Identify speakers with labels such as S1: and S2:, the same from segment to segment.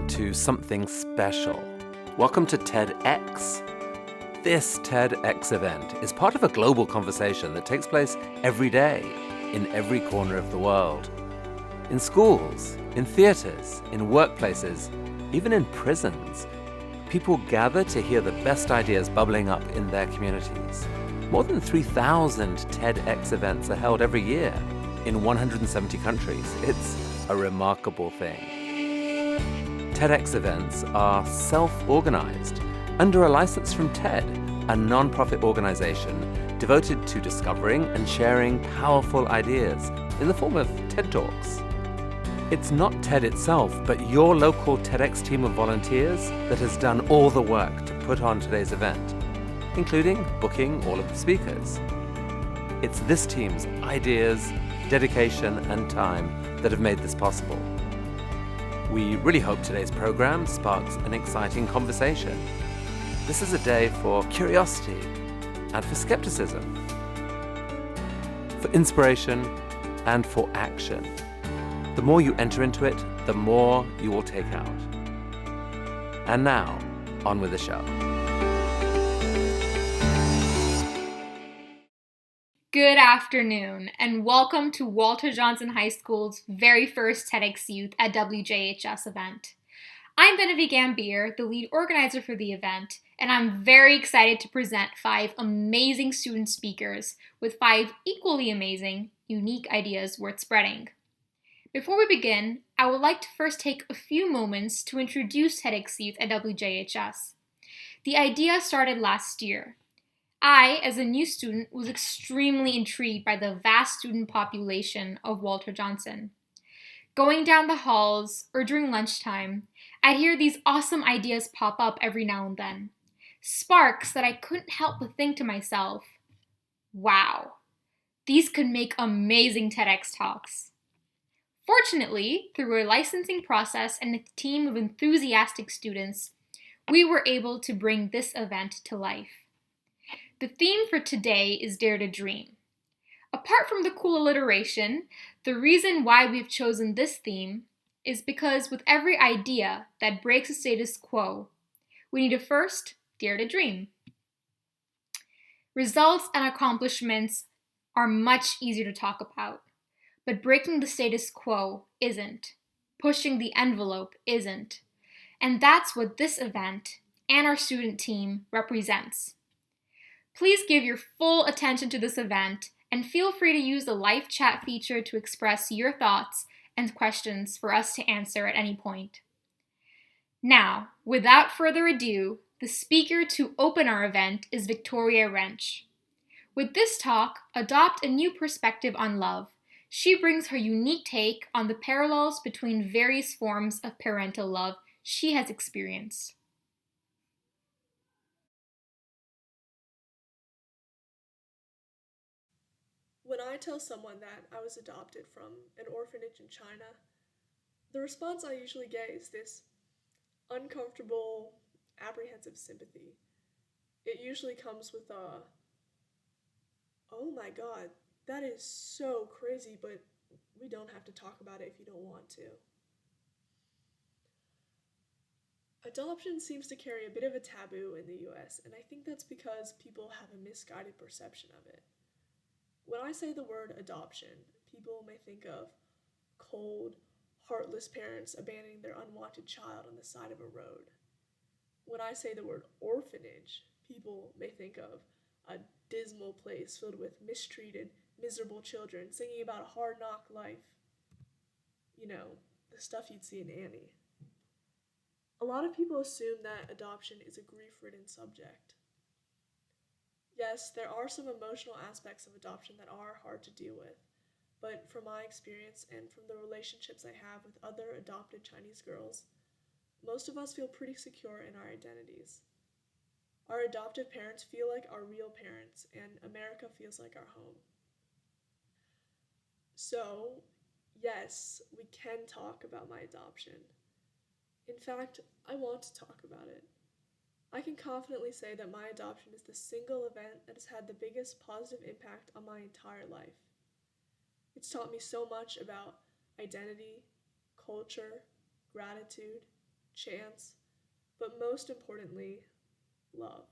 S1: welcome to something special. Welcome to TEDx. This TEDx event is part of a global conversation that takes place every day in every corner of the world. In schools, in theaters, in workplaces, even in prisons, people gather to hear the best ideas bubbling up in their communities. More than 3,000 TEDx events are held every year in 170 countries. It's a remarkable thing. TEDx events are self-organized under a license from TED, a non-profit organization devoted to discovering and sharing powerful ideas in the form of TED Talks. It's not TED itself, but your local TEDx team of volunteers that has done all the work to put on today's event, including booking all of the speakers. It's this team's ideas, dedication, and time that have made this possible. We really hope today's program sparks an exciting conversation. This is a day for curiosity and for skepticism, for inspiration and for action. The more you enter into it, the more you will take out. And now, on with the show.
S2: Good afternoon, and welcome to Walter Johnson High School's very first TEDxYouth at WJHS event. I'm Genevieve Gambier, the lead organizer for the event, and I'm very excited to present 5 amazing student speakers with 5 equally amazing, unique ideas worth spreading. Before we begin, I would like to first take a few moments to introduce TEDxYouth at WJHS. The idea started last year. I, as a new student, was extremely intrigued by the vast student population of Walter Johnson. Going down the halls or during lunchtime, I'd hear these awesome ideas pop up every now and then. Sparks that I couldn't help but think to myself, wow, these could make amazing TEDx talks. Fortunately, through a licensing process and a team of enthusiastic students, we were able to bring this event to life. The theme for today is Dare to Dream. Apart from the cool alliteration, the reason why we've chosen this theme is because with every idea that breaks the status quo, we need to first dare to dream. Results and accomplishments are much easier to talk about, but breaking the status quo isn't. Pushing the envelope isn't. And that's what this event and our student team represents. Please give your full attention to this event and feel free to use the live chat feature to express your thoughts and questions for us to answer at any point. Now, without further ado, the speaker to open our event is Victoria Wrench. With this talk, Adopt a New Perspective on Love, she brings her unique take on the parallels between various forms of parental love she has experienced.
S3: When I tell someone that I was adopted from an orphanage in China, the response I usually get is this uncomfortable, apprehensive sympathy. It usually comes with a, oh my god, that is so crazy, but we don't have to talk about it if you don't want to. Adoption seems to carry a bit of a taboo in the US, and I think that's because people have a misguided perception of it. When I say the word adoption, people may think of cold, heartless parents abandoning their unwanted child on the side of a road. When I say the word orphanage, people may think of a dismal place filled with mistreated, miserable children singing about a hard-knock life. You know, the stuff you'd see in Annie. A lot of people assume that adoption is a grief-ridden subject. Yes, there are some emotional aspects of adoption that are hard to deal with, but from my experience and from the relationships I have with other adopted Chinese girls, most of us feel pretty secure in our identities. Our adoptive parents feel like our real parents, and America feels like our home. So, yes, we can talk about my adoption. In fact, I want to talk about it. I can confidently say that my adoption is the single event that has had the biggest positive impact on my entire life. It's taught me so much about identity, culture, gratitude, chance, but most importantly, love.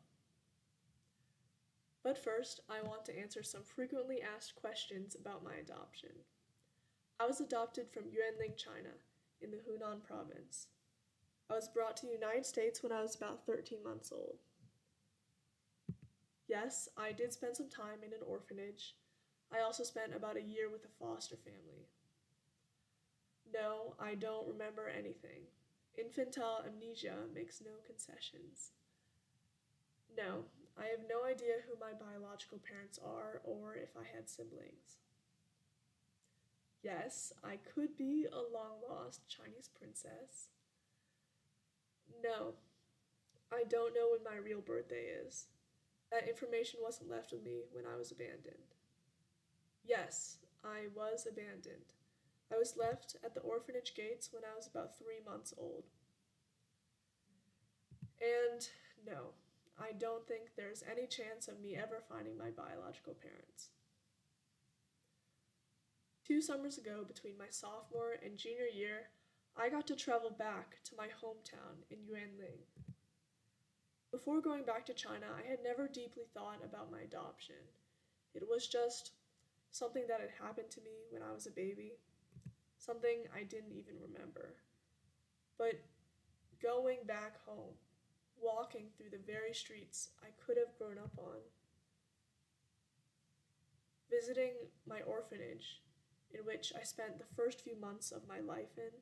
S3: But first, I want to answer some frequently asked questions about my adoption. I was adopted from Yuanling, China, in the Hunan province. I was brought to the United States when I was about 13 months old. Yes, I did spend some time in an orphanage. I also spent about a year with a foster family. No, I don't remember anything. Infantile amnesia makes no concessions. No, I have no idea who my biological parents are or if I had siblings. Yes, I could be a long-lost Chinese princess. No, I don't know when my real birthday is. That information wasn't left with me when I was abandoned. Yes, I was abandoned. I was left at the orphanage gates when I was about 3 months old. And no, I don't think there's any chance of me ever finding my biological parents. 2 summers ago, between my sophomore and junior year, I got to travel back to my hometown in Yuanling. Before going back to China, I had never deeply thought about my adoption. It was just something that had happened to me when I was a baby, something I didn't even remember. But going back home, walking through the very streets I could have grown up on, visiting my orphanage, in which I spent the first few months of my life in,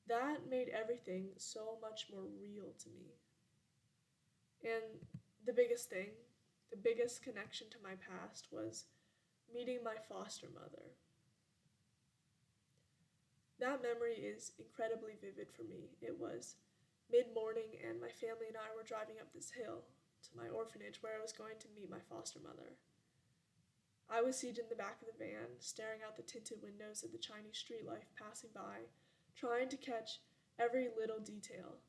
S3: that made everything so much more real to me. And the biggest thing, the biggest connection to my past was meeting my foster mother. That memory is incredibly vivid for me. It was mid-morning and my family and I were driving up this hill to my orphanage where I was going to meet my foster mother. I was seated in the back of the van, staring out the tinted windows at the Chinese street life passing by, trying to catch every little detail.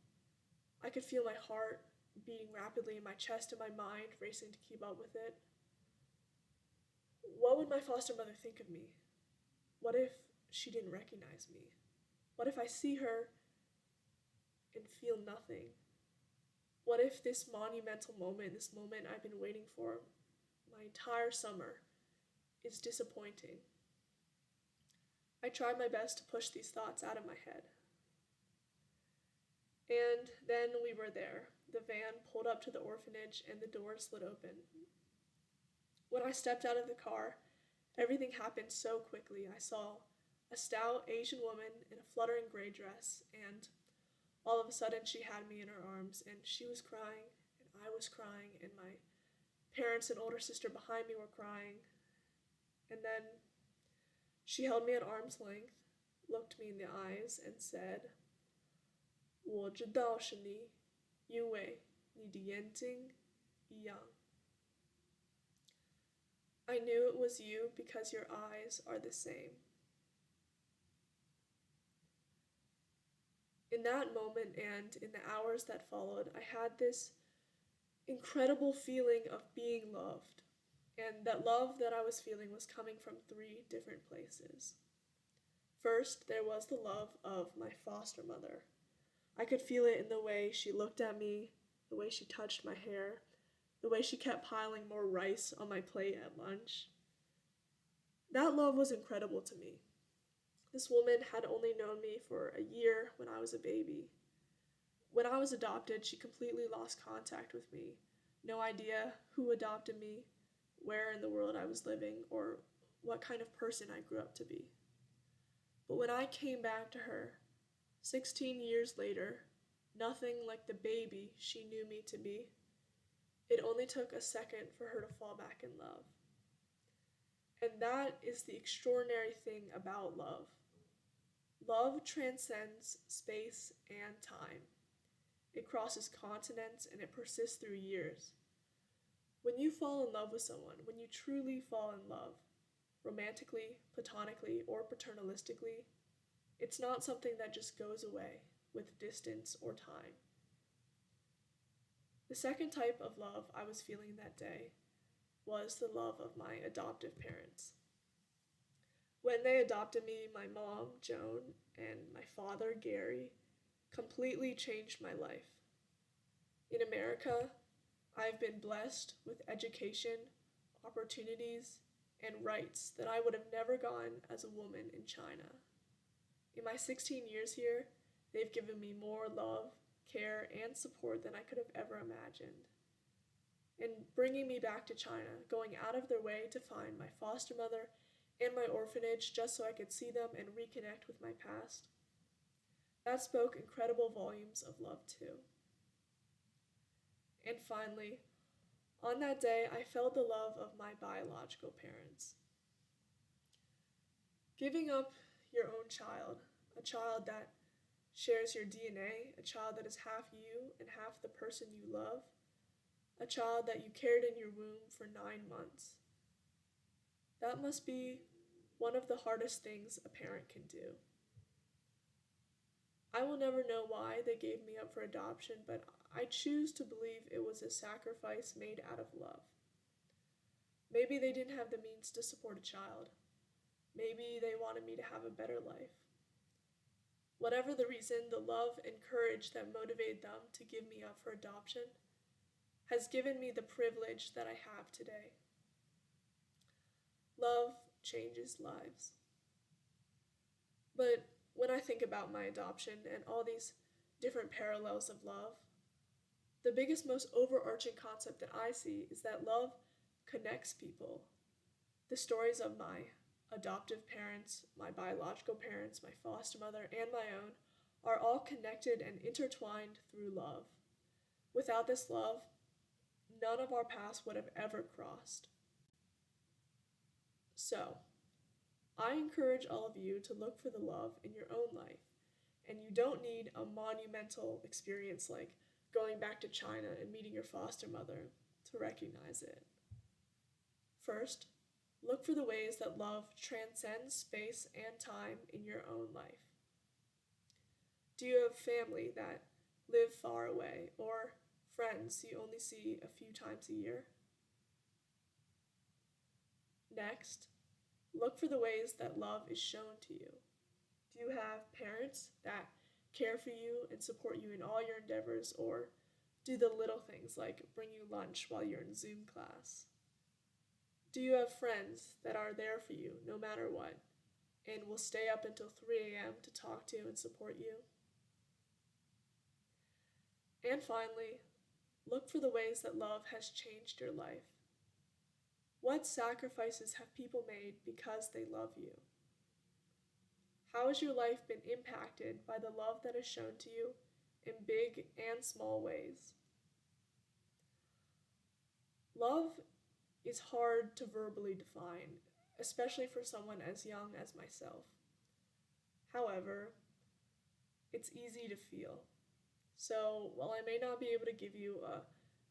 S3: I could feel my heart beating rapidly in my chest and my mind racing to keep up with it. What would my foster mother think of me? What if she didn't recognize me? What if I see her and feel nothing? What if this monumental moment, this moment I've been waiting for my entire summer, is disappointing? I tried my best to push these thoughts out of my head. And then we were there. The van pulled up to the orphanage and the doors slid open. When I stepped out of the car, everything happened so quickly. I saw a stout Asian woman in a fluttering gray dress, and all of a sudden she had me in her arms, and she was crying, and I was crying, and my parents and older sister behind me were crying. And then she held me at arm's length, looked me in the eyes, and said, 我知道是你，因为你的眼睛一样. I knew it was you because your eyes are the same. In that moment and in the hours that followed, I had this incredible feeling of being loved. And that love that I was feeling was coming from 3 different places. First, there was the love of my foster mother. I could feel it in the way she looked at me, the way she touched my hair, the way she kept piling more rice on my plate at lunch. That love was incredible to me. This woman had only known me for a year when I was a baby. When I was adopted, she completely lost contact with me. No idea who adopted me, where in the world I was living, or what kind of person I grew up to be. But when I came back to her, 16 years later, nothing like the baby she knew me to be. It only took a second for her to fall back in love. And that is the extraordinary thing about love. Love transcends space and time. It crosses continents and it persists through years. When you fall in love with someone, when you truly fall in love, romantically, platonically, or paternalistically, it's not something that just goes away with distance or time. The second type of love I was feeling that day was the love of my adoptive parents. When they adopted me, my mom, Joan, and my father, Gary, completely changed my life. In America, I've been blessed with education, opportunities, and rights that I would have never gotten as a woman in China. In my 16 years here, they've given me more love, care, and support than I could have ever imagined. And bringing me back to China, going out of their way to find my foster mother and my orphanage just so I could see them and reconnect with my past, that spoke incredible volumes of love too. And finally, on that day, I felt the love of my biological parents. Giving up your own child, a child that shares your DNA, a child that is half you and half the person you love, a child that you carried in your womb for 9 months. That must be one of the hardest things a parent can do. I will never know why they gave me up for adoption, but I choose to believe it was a sacrifice made out of love. Maybe they didn't have the means to support a child. Maybe they wanted me to have a better life. Whatever the reason, the love and courage that motivated them to give me up for adoption has given me the privilege that I have today. Love changes lives. But when I think about my adoption and all these different parallels of love, the biggest, most overarching concept that I see is that love connects people. The stories of my adoptive parents, my biological parents, my foster mother, and my own are all connected and intertwined through love. Without this love, none of our paths would have ever crossed. So, I encourage all of you to look for the love in your own life, and you don't need a monumental experience like going back to China and meeting your foster mother to recognize it. First, look for the ways that love transcends space and time in your own life. Do you have family that live far away, or friends you only see a few times a year? Next, look for the ways that love is shown to you. Do you have parents that care for you and support you in all your endeavors, or do the little things like bring you lunch while you're in Zoom class? Do you have friends that are there for you no matter what and will stay up until 3 a.m. to talk to and support you? And finally, look for the ways that love has changed your life. What sacrifices have people made because they love you? How has your life been impacted by the love that is shown to you in big and small ways? Love is hard to verbally define, especially for someone as young as myself. However, it's easy to feel. So, while I may not be able to give you a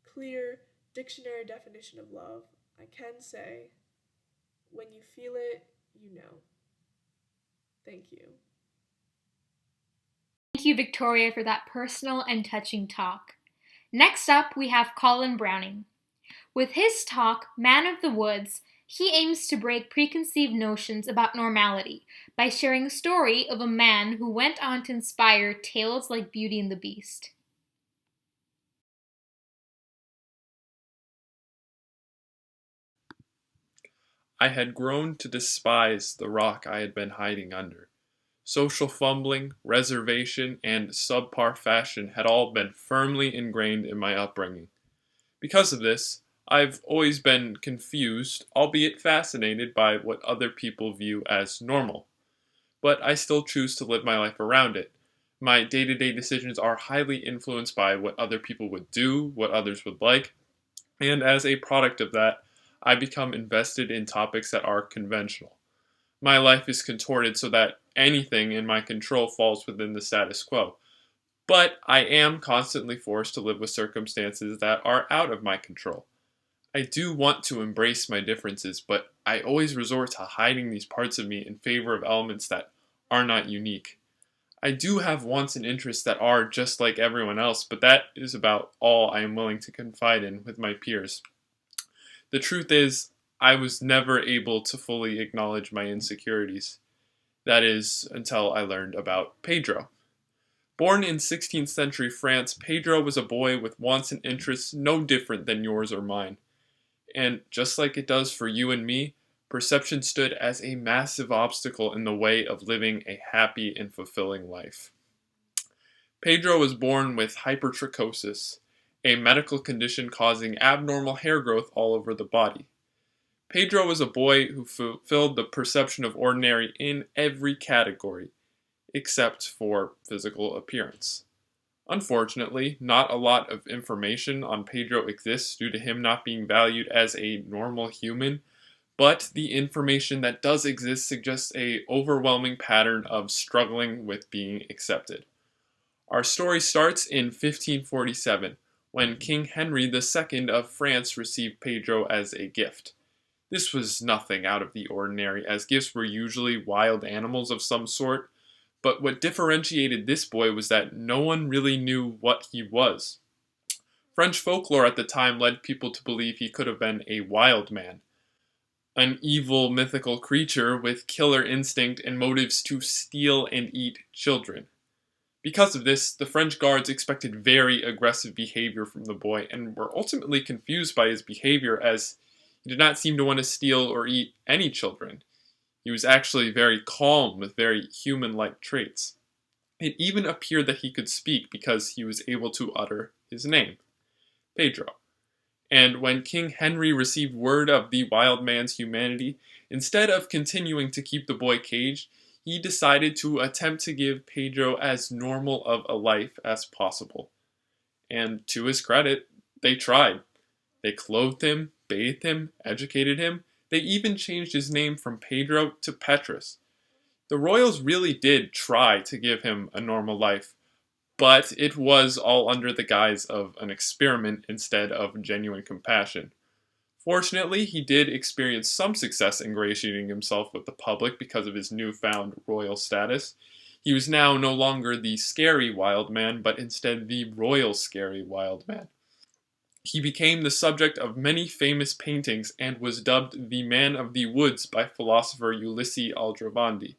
S3: clear dictionary definition of love, I can say, when you feel it, you know. Thank you.
S2: Thank you, Victoria, for that personal and touching talk. Next up, we have Colin Browning. With his talk, Man of the Woods, he aims to break preconceived notions about normality by sharing a story of a man who went on to inspire tales like Beauty and the Beast.
S4: I had grown to despise the rock I had been hiding under. Social fumbling, reservation, and subpar fashion had all been firmly ingrained in my upbringing. Because of this, I've always been confused, albeit fascinated by what other people view as normal. But I still choose to live my life around it. My day-to-day decisions are highly influenced by what other people would do, what others would like, and as a product of that, I become invested in topics that are conventional. My life is contorted so that anything in my control falls within the status quo. But I am constantly forced to live with circumstances that are out of my control. I do want to embrace my differences, but I always resort to hiding these parts of me in favor of elements that are not unique. I do have wants and interests that are just like everyone else, but that is about all I am willing to confide in with my peers. The truth is, I was never able to fully acknowledge my insecurities. That is, until I learned about Pedro. Born in 16th century France, Pedro was a boy with wants and interests no different than yours or mine. And just like it does for you and me, perception stood as a massive obstacle in the way of living a happy and fulfilling life. Pedro was born with hypertrichosis, a medical condition causing abnormal hair growth all over the body. Pedro was a boy who fulfilled the perception of ordinary in every category, except for physical appearance. Unfortunately, not a lot of information on Pedro exists due to him not being valued as a normal human, but the information that does exist suggests an overwhelming pattern of struggling with being accepted. Our story starts in 1547, when King Henry II of France received Pedro as a gift. This was nothing out of the ordinary, as gifts were usually wild animals of some sort, but what differentiated this boy was that no one really knew what he was. French folklore at the time led people to believe he could have been a wild man, an evil mythical creature with killer instinct and motives to steal and eat children. Because of this, the French guards expected very aggressive behavior from the boy and were ultimately confused by his behavior, as he did not seem to want to steal or eat any children. He was actually very calm with very human-like traits. It even appeared that he could speak because he was able to utter his name, Pedro. And when King Henry received word of the wild man's humanity, instead of continuing to keep the boy caged, he decided to attempt to give Pedro as normal of a life as possible. And to his credit, they tried. They clothed him, bathed him, educated him. They even changed his name from Pedro to Petrus. The royals really did try to give him a normal life, but it was all under the guise of an experiment instead of genuine compassion. Fortunately, he did experience some success ingratiating himself with the public because of his newfound royal status. He was now no longer the scary wild man, but instead the royal scary wild man. He became the subject of many famous paintings and was dubbed the Man of the Woods by philosopher Ulysses Aldrovandi.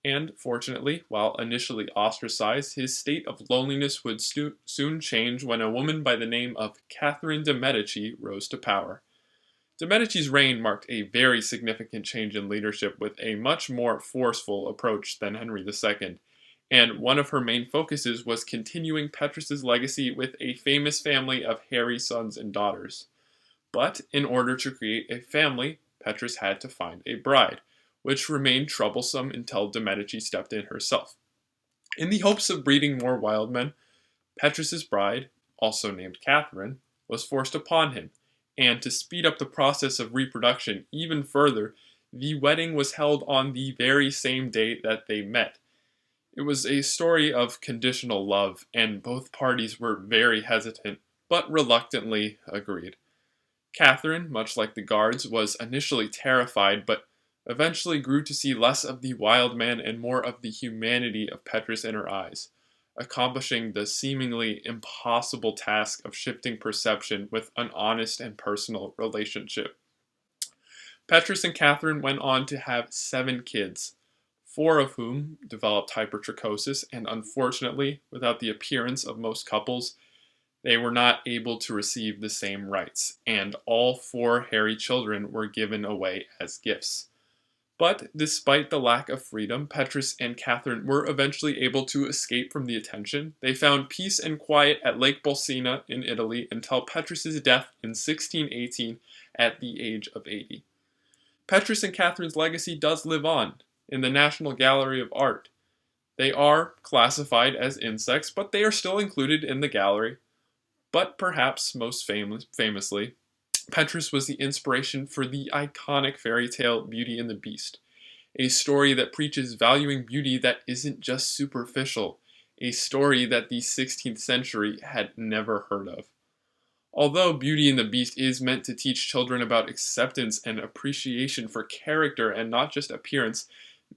S4: And, fortunately, while initially ostracized, his state of loneliness would soon change when a woman by the name of Catherine de' Medici rose to power. De' Medici's reign marked a very significant change in leadership with a much more forceful approach than Henry II, and one of her main focuses was continuing Petrus's legacy with a famous family of hairy sons and daughters. But in order to create a family, Petrus had to find a bride, which remained troublesome until de' Medici stepped in herself. In the hopes of breeding more wild men, Petrus's bride, also named Catherine, was forced upon him, and to speed up the process of reproduction even further, the wedding was held on the very same day that they met. It was a story of conditional love, and both parties were very hesitant, but reluctantly agreed. Catherine, much like the guards, was initially terrified, but eventually grew to see less of the wild man and more of the humanity of Petrus in her eyes, accomplishing the seemingly impossible task of shifting perception with an honest and personal relationship. Petrus and Catherine went on to have 7 kids, 4 of whom developed hypertrichosis, and unfortunately, without the appearance of most couples, they were not able to receive the same rights, and all 4 hairy children were given away as gifts. But despite the lack of freedom, Petrus and Catherine were eventually able to escape from the attention. They found peace and quiet at Lake Bolsena in Italy until Petrus's death in 1618 at the age of 80. Petrus and Catherine's legacy does live on in the National Gallery of Art. They are classified as insects, but they are still included in the gallery. But perhaps most famously, Petrus was the inspiration for the iconic fairy tale Beauty and the Beast, a story that preaches valuing beauty that isn't just superficial, a story that the 16th century had never heard of. Although Beauty and the Beast is meant to teach children about acceptance and appreciation for character and not just appearance,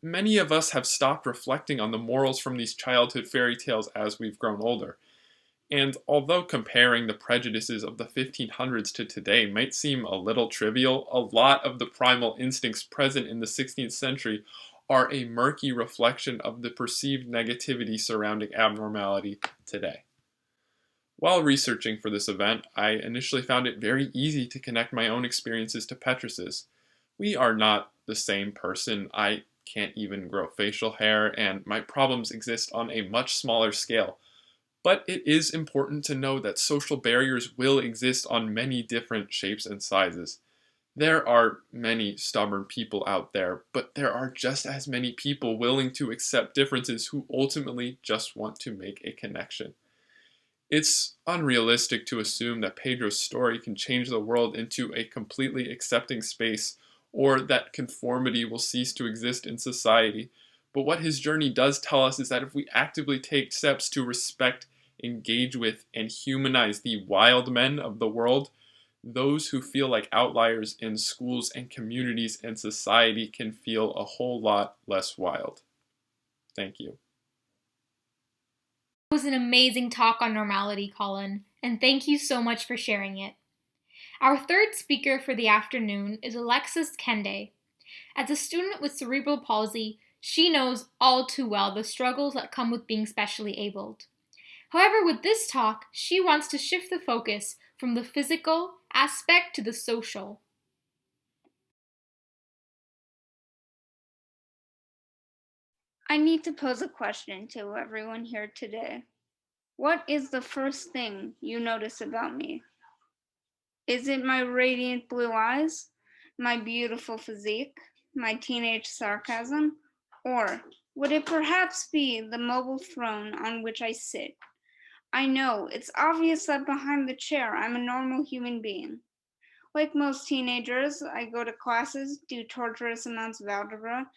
S4: many of us have stopped reflecting on the morals from these childhood fairy tales as we've grown older. And although comparing the prejudices of the 1500s to today might seem a little trivial, a lot of the primal instincts present in the 16th century are a murky reflection of the perceived negativity surrounding abnormality today. While researching for this event, I initially found it very easy to connect my own experiences to Petrus's. We are not the same person. I can't even grow facial hair, and my problems exist on a much smaller scale. But it is important to know that social barriers will exist on many different shapes and sizes. There are many stubborn people out there, but there are just as many people willing to accept differences who ultimately just want to make a connection. It's unrealistic to assume that Pedro's story can change the world into a completely accepting space or that conformity will cease to exist in society. But what his journey does tell us is that if we actively take steps to respect, engage with, and humanize the wild men of the world, those who feel like outliers in schools and communities and society can feel a whole lot less wild. Thank you.
S2: It was an amazing talk on normality, Colin, and thank you so much for sharing it. Our third speaker for the afternoon is Alexis Kende. As a student with cerebral palsy, she knows all too well the struggles that come with being specially abled. However, with this talk, she wants to shift the focus from the physical aspect to the social.
S5: I need to pose a question to everyone here today. What is the first thing you notice about me? Is it my radiant blue eyes, my beautiful physique, my teenage sarcasm, or would it perhaps be the mobile throne on which I sit? I know it's obvious that behind the chair I'm a normal human being. Like most teenagers, I go to classes, do torturous amounts of algebra,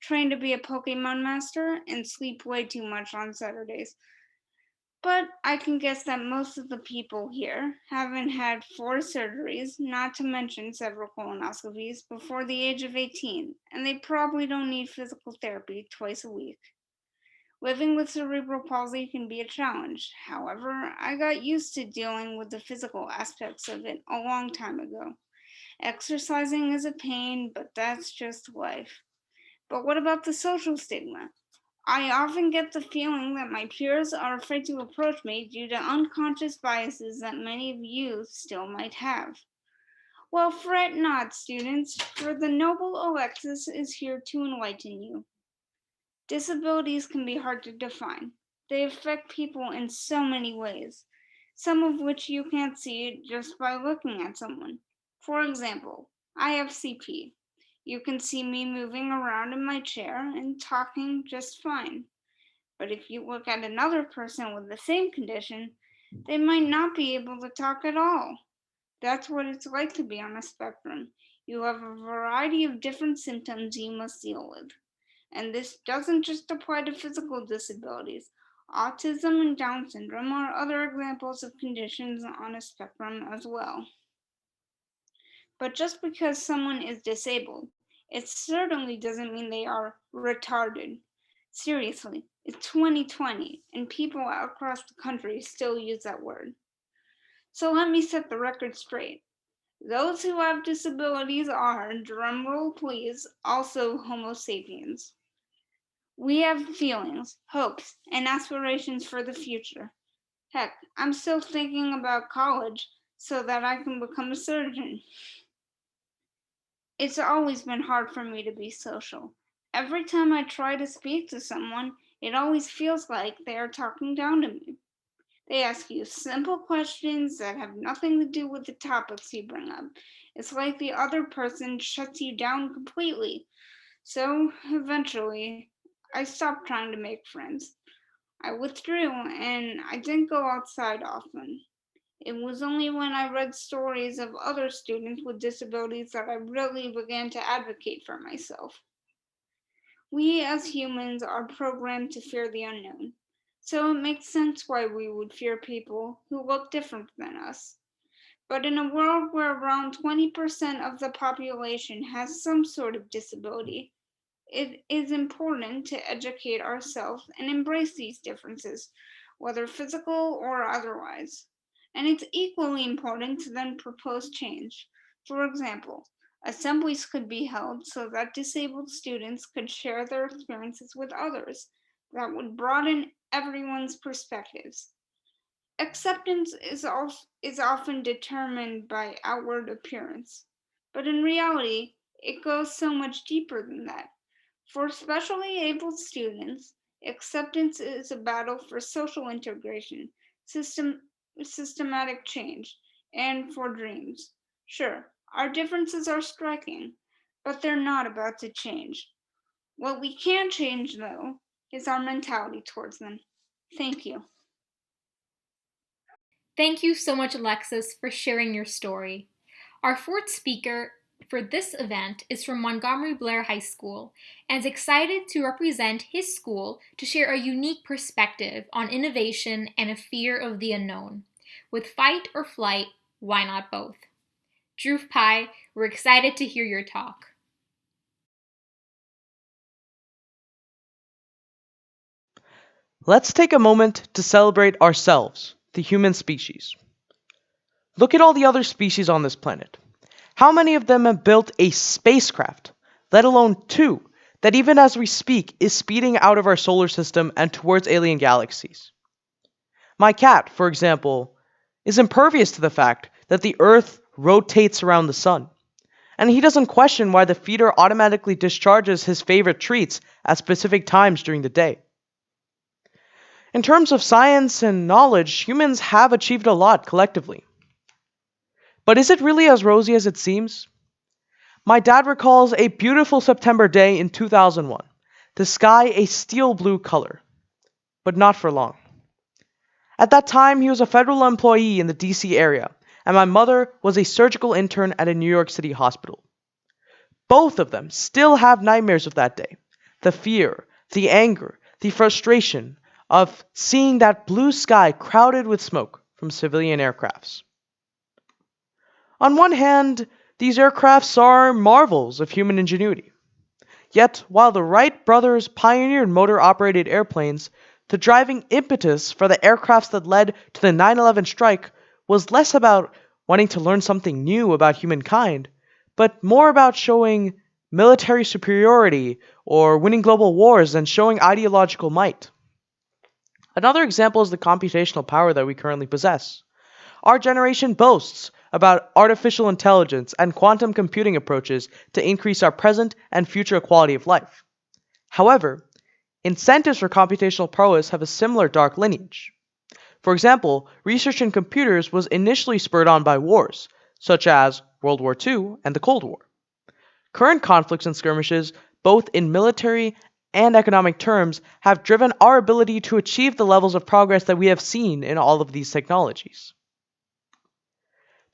S5: train to be a Pokemon master, and sleep way too much on Saturdays. But I can guess that most of the people here haven't had 4 surgeries, not to mention several colonoscopies, before the age of 18, and they probably don't need physical therapy twice a week. Living with cerebral palsy can be a challenge. However, I got used to dealing with the physical aspects of it a long time ago. Exercising is a pain, but that's just life. But what about the social stigma? I often get the feeling that my peers are afraid to approach me due to unconscious biases that many of you still might have. Well, fret not, students, for the noble Alexis is here to enlighten you. Disabilities can be hard to define. They affect people in so many ways, some of which you can't see just by looking at someone. For example, I have CP. You can see me moving around in my chair and talking just fine. But if you look at another person with the same condition, they might not be able to talk at all. That's what it's like to be on a spectrum. You have a variety of different symptoms you must deal with. And this doesn't just apply to physical disabilities. Autism and Down syndrome are other examples of conditions on a spectrum as well. But just because someone is disabled, it certainly doesn't mean they are retarded. Seriously, it's 2020 and people across the country still use that word. So let me set the record straight. Those who have disabilities are, drumroll please, also Homo sapiens. We have feelings, hopes, and aspirations for the future. Heck, I'm still thinking about college so that I can become a surgeon. It's always been hard for me to be social. Every time I try to speak to someone, it always feels like they are talking down to me. They ask you simple questions that have nothing to do with the topics you bring up. It's like the other person shuts you down completely. So eventually, I stopped trying to make friends. I withdrew and I didn't go outside often. It was only when I read stories of other students with disabilities that I really began to advocate for myself. We as humans are programmed to fear the unknown, so it makes sense why we would fear people who look different than us. But in a world where around 20% of the population has some sort of disability, it is important to educate ourselves and embrace these differences, whether physical or otherwise. And it's equally important to then propose change. For example, Assemblies could be held so that disabled students could share their experiences with others. That would broaden everyone's perspectives. Acceptance is often determined by outward appearance, but in reality, it goes so much deeper than that. For specially abled students, acceptance is a battle for social integration, systematic change, and for dreams. Sure, our differences are striking, but they're not about to change. What we can change, though, is our mentality towards them. Thank you.
S2: Thank you so much, Alexis, for sharing your story. Our fourth speaker for this event is from Montgomery Blair High School and is excited to represent his school to share a unique perspective on innovation and a fear of the unknown. With fight or flight, why not both? Dhruv Pai, we're excited to hear your talk.
S6: Let's take a moment to celebrate ourselves, the human species. Look at all the other species on this planet. How many of them have built a spacecraft, let alone two, that even as we speak is speeding out of our solar system and towards alien galaxies? My cat, for example, is impervious to the fact that the Earth rotates around the sun, and he doesn't question why the feeder automatically discharges his favorite treats at specific times during the day. In terms of science and knowledge, humans have achieved a lot collectively. But is it really as rosy as it seems? My dad recalls a beautiful September day in 2001, the sky a steel blue color, but not for long. At that time, he was a federal employee in the DC area, and my mother was a surgical intern at a New York City hospital. Both of them still have nightmares of that day. The fear, the anger, the frustration of seeing that blue sky crowded with smoke from civilian aircrafts. On one hand, these aircrafts are marvels of human ingenuity. Yet, while the Wright brothers pioneered motor-operated airplanes, the driving impetus for the aircrafts that led to the 9/11 strike was less about wanting to learn something new about humankind, but more about showing military superiority or winning global wars than showing ideological might. Another example is the computational power that we currently possess. Our generation boasts about artificial intelligence and quantum computing approaches to increase our present and future quality of life. However, incentives for computational prowess have a similar dark lineage. For example, research in computers was initially spurred on by wars, such as World War II and the Cold War. Current conflicts and skirmishes, both in military and economic terms, have driven our ability to achieve the levels of progress that we have seen in all of these technologies.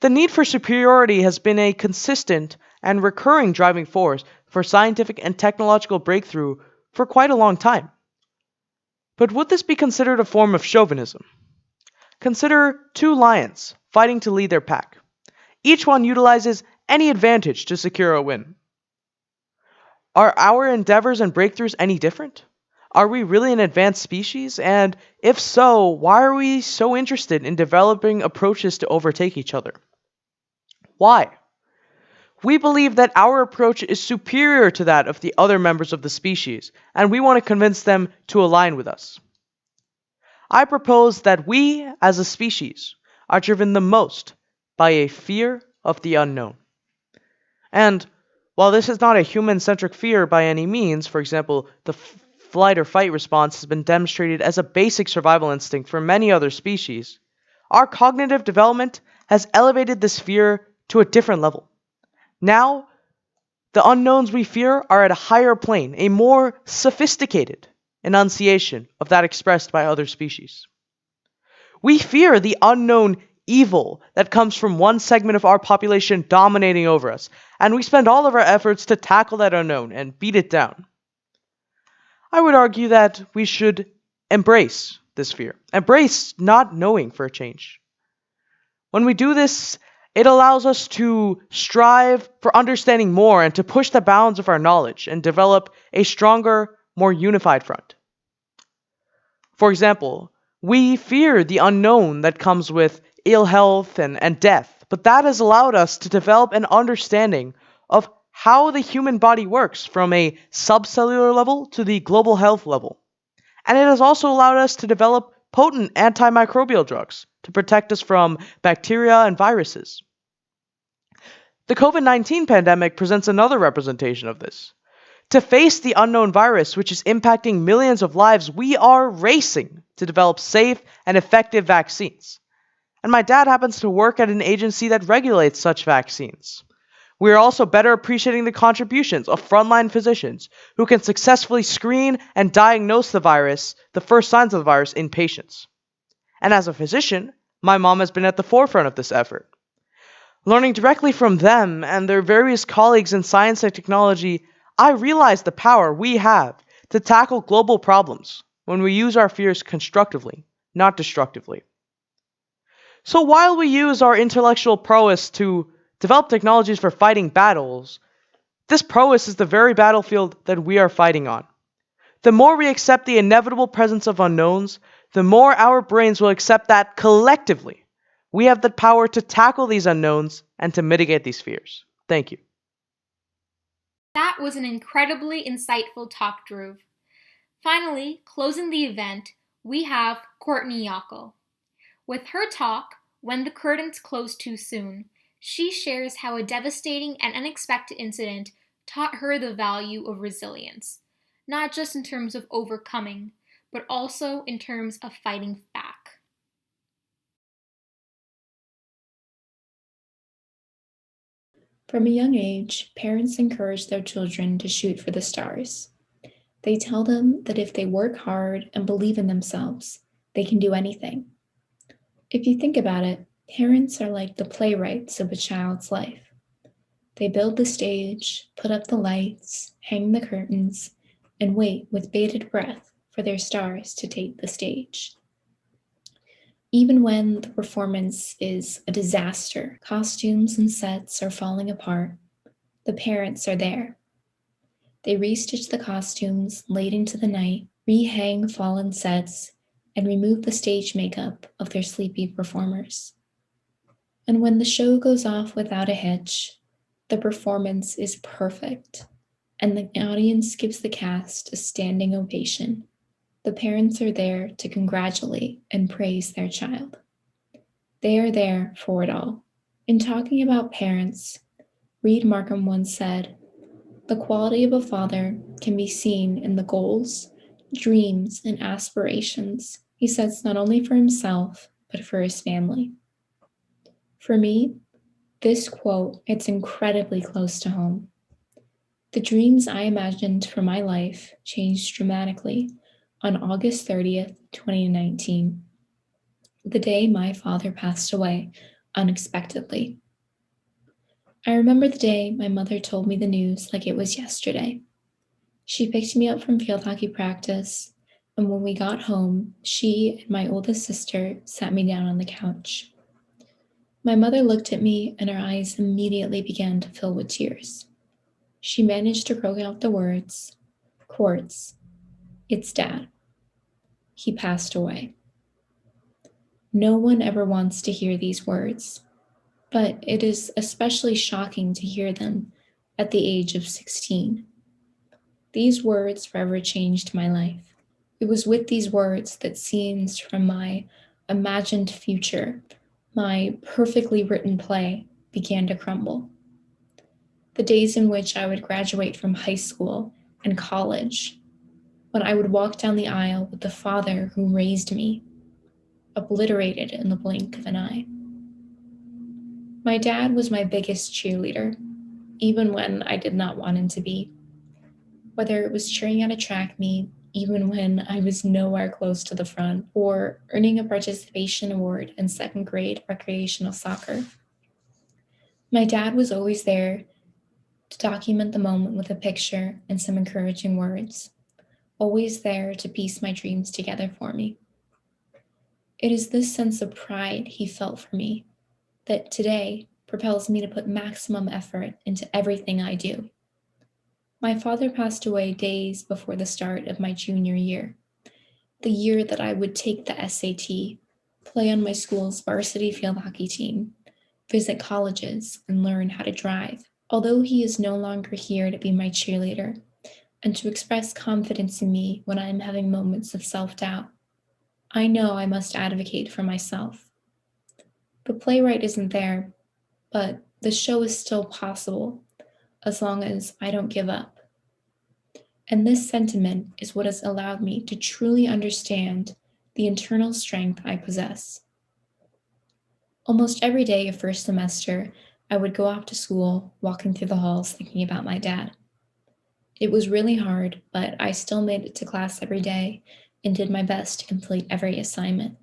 S6: The need for superiority has been a consistent and recurring driving force for scientific and technological breakthrough for quite a long time. But would this be considered a form of chauvinism? Consider two lions fighting to lead their pack. Each one utilizes any advantage to secure a win. Are our endeavors and breakthroughs any different? Are we really an advanced species? And if so, why are we so interested in developing approaches to overtake each other? Why? We believe that our approach is superior to that of the other members of the species, and we want to convince them to align with us. I propose that we, as a species, are driven the most by a fear of the unknown. And while this is not a human-centric fear by any means, for example, the flight or fight response has been demonstrated as a basic survival instinct for many other species, our cognitive development has elevated this fear to a different level. Now, the unknowns we fear are at a higher plane, a more sophisticated enunciation of that expressed by other species. We fear the unknown evil that comes from one segment of our population dominating over us, and we spend all of our efforts to tackle that unknown and beat it down. I would argue that we should embrace this fear, embrace not knowing for a change. When we do this, it allows us to strive for understanding more and to push the bounds of our knowledge and develop a stronger, more unified front. For example, we fear the unknown that comes with ill health and death, but that has allowed us to develop an understanding of how the human body works from a subcellular level to the global health level. And it has also allowed us to develop potent antimicrobial drugs to protect us from bacteria and viruses. The COVID-19 pandemic presents another representation of this. To face the unknown virus, which is impacting millions of lives, we are racing to develop safe and effective vaccines. And my dad happens to work at an agency that regulates such vaccines. We are also better appreciating the contributions of frontline physicians who can successfully screen and diagnose the first signs of the virus in patients. And as a physician, my mom has been at the forefront of this effort. Learning directly from them and their various colleagues in science and technology, I realize the power we have to tackle global problems when we use our fears constructively, not destructively. So while we use our intellectual prowess to develop technologies for fighting battles, this prowess is the very battlefield that we are fighting on. The more we accept the inevitable presence of unknowns, the more our brains will accept that collectively we have the power to tackle these unknowns and to mitigate these fears. Thank you.
S2: That was an incredibly insightful talk, Dhruv. Finally, closing the event, we have Courtney Yockel. With her talk, When the Curtains Close Too Soon, she shares how a devastating and unexpected incident taught her the value of resilience, not just in terms of overcoming, but also in terms of fighting back.
S7: From a young age, parents encourage their children to shoot for the stars. They tell them that if they work hard and believe in themselves, they can do anything. If you think about it, parents are like the playwrights of a child's life. They build the stage, put up the lights, hang the curtains, and wait with bated breath for their stars to take the stage. Even when the performance is a disaster, costumes and sets are falling apart, the parents are there. They restitch the costumes late into the night, rehang fallen sets, and remove the stage makeup of their sleepy performers. And when the show goes off without a hitch, the performance is perfect, and the audience gives the cast a standing ovation. The parents are there to congratulate and praise their child. They are there for it all. In talking about parents, Reed Markham once said, "The quality of a father can be seen in the goals, dreams, and aspirations he sets not only for himself, but for his family." For me, this quote hits incredibly close to home. The dreams I imagined for my life changed dramatically on August 30th, 2019, the day my father passed away unexpectedly. I remember the day my mother told me the news like it was yesterday. She picked me up from field hockey practice, and when we got home, she and my oldest sister sat me down on the couch. My mother looked at me, and her eyes immediately began to fill with tears. She managed to croak out the words, "Quartz, it's Dad. He passed away." No one ever wants to hear these words, but it is especially shocking to hear them at the age of 16. These words forever changed my life. It was with these words that scenes from my imagined future, my perfectly written play, began to crumble. The days in which I would graduate from high school and college, when I would walk down the aisle with the father who raised me, obliterated in the blink of an eye. My dad was my biggest cheerleader, even when I did not want him to be. Whether it was cheering at a track meet, even when I was nowhere close to the front, or earning a participation award in second grade recreational soccer. My dad was always there to document the moment with a picture and some encouraging words, always there to piece my dreams together for me. It is this sense of pride he felt for me that today propels me to put maximum effort into everything I do. My father passed away days before the start of my junior year, the year that I would take the SAT, play on my school's varsity field hockey team, visit colleges, and learn how to drive. Although he is no longer here to be my cheerleader and to express confidence in me when I am having moments of self doubt, I know I must advocate for myself. The playwright isn't there, but the show is still possible as long as I don't give up. And this sentiment is what has allowed me to truly understand the internal strength I possess. Almost every day of first semester, I would go off to school, walking through the halls thinking about my dad. It was really hard, but I still made it to class every day and did my best to complete every assignment.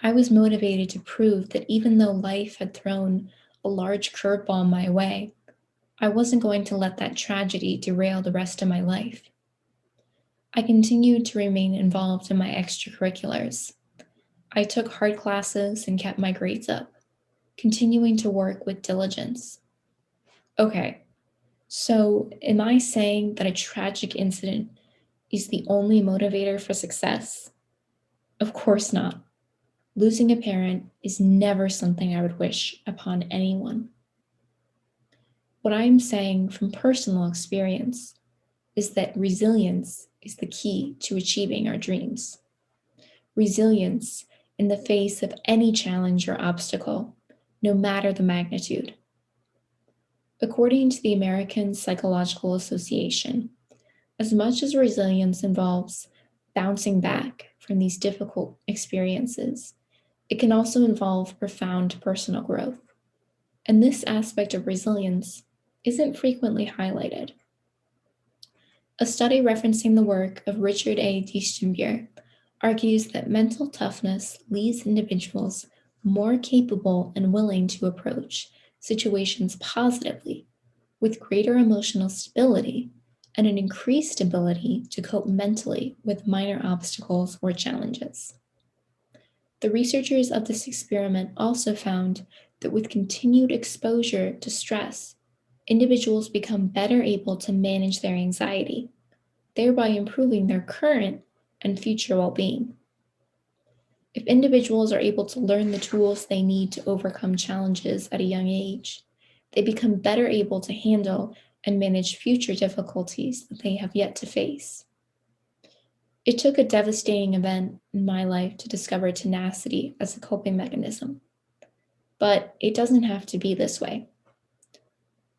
S7: I was motivated to prove that even though life had thrown a large curveball my way, I wasn't going to let that tragedy derail the rest of my life. I continued to remain involved in my extracurriculars. I took hard classes and kept my grades up, continuing to work with diligence. Okay, so am I saying that a tragic incident is the only motivator for success? Of course not. Losing a parent is never something I would wish upon anyone. What I am saying from personal experience is that resilience is the key to achieving our dreams. Resilience in the face of any challenge or obstacle, no matter the magnitude. According to the American Psychological Association, as much as resilience involves bouncing back from these difficult experiences, it can also involve profound personal growth. And this aspect of resilience isn't frequently highlighted. A study referencing the work of Richard A. Diefenbaer argues that mental toughness leaves individuals more capable and willing to approach situations positively, with greater emotional stability and an increased ability to cope mentally with minor obstacles or challenges. The researchers of this experiment also found that with continued exposure to stress, individuals become better able to manage their anxiety, thereby improving their current and future well-being. If individuals are able to learn the tools they need to overcome challenges at a young age, they become better able to handle and manage future difficulties that they have yet to face. It took a devastating event in my life to discover tenacity as a coping mechanism, but it doesn't have to be this way.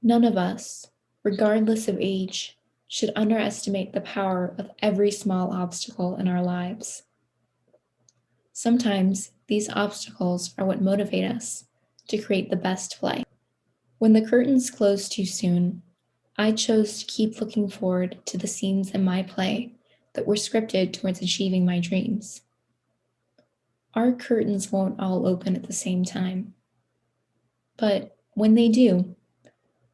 S7: None of us, regardless of age, should underestimate the power of every small obstacle in our lives. Sometimes these obstacles are what motivate us to create the best play. When the curtains closed too soon, I chose to keep looking forward to the scenes in my play that were scripted towards achieving my dreams. Our curtains won't all open at the same time, but when they do,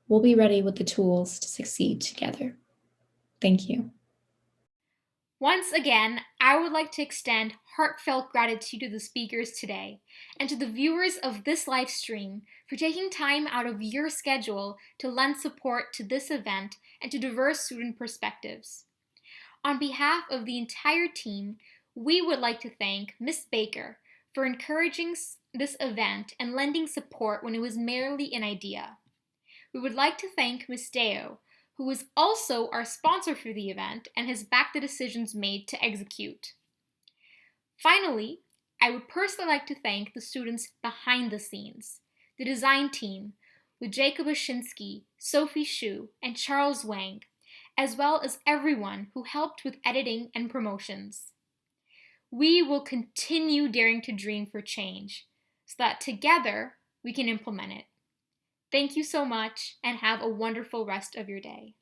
S7: we'll be ready with the tools to succeed together. Thank you.
S2: Once again, I would like to extend heartfelt gratitude to the speakers today and to the viewers of this live stream for taking time out of your schedule to lend support to this event and to diverse student perspectives. On behalf of the entire team, we would like to thank Ms. Baker for encouraging this event and lending support when it was merely an idea. We would like to thank Ms. Deo, who is also our sponsor for the event and has backed the decisions made to execute. Finally, I would personally like to thank the students behind the scenes, the design team, with Jacob Oshinsky, Sophie Shu, and Charles Wang, as well as everyone who helped with editing and promotions. We will continue daring to dream for change so that together we can implement it. Thank you so much and have a wonderful rest of your day.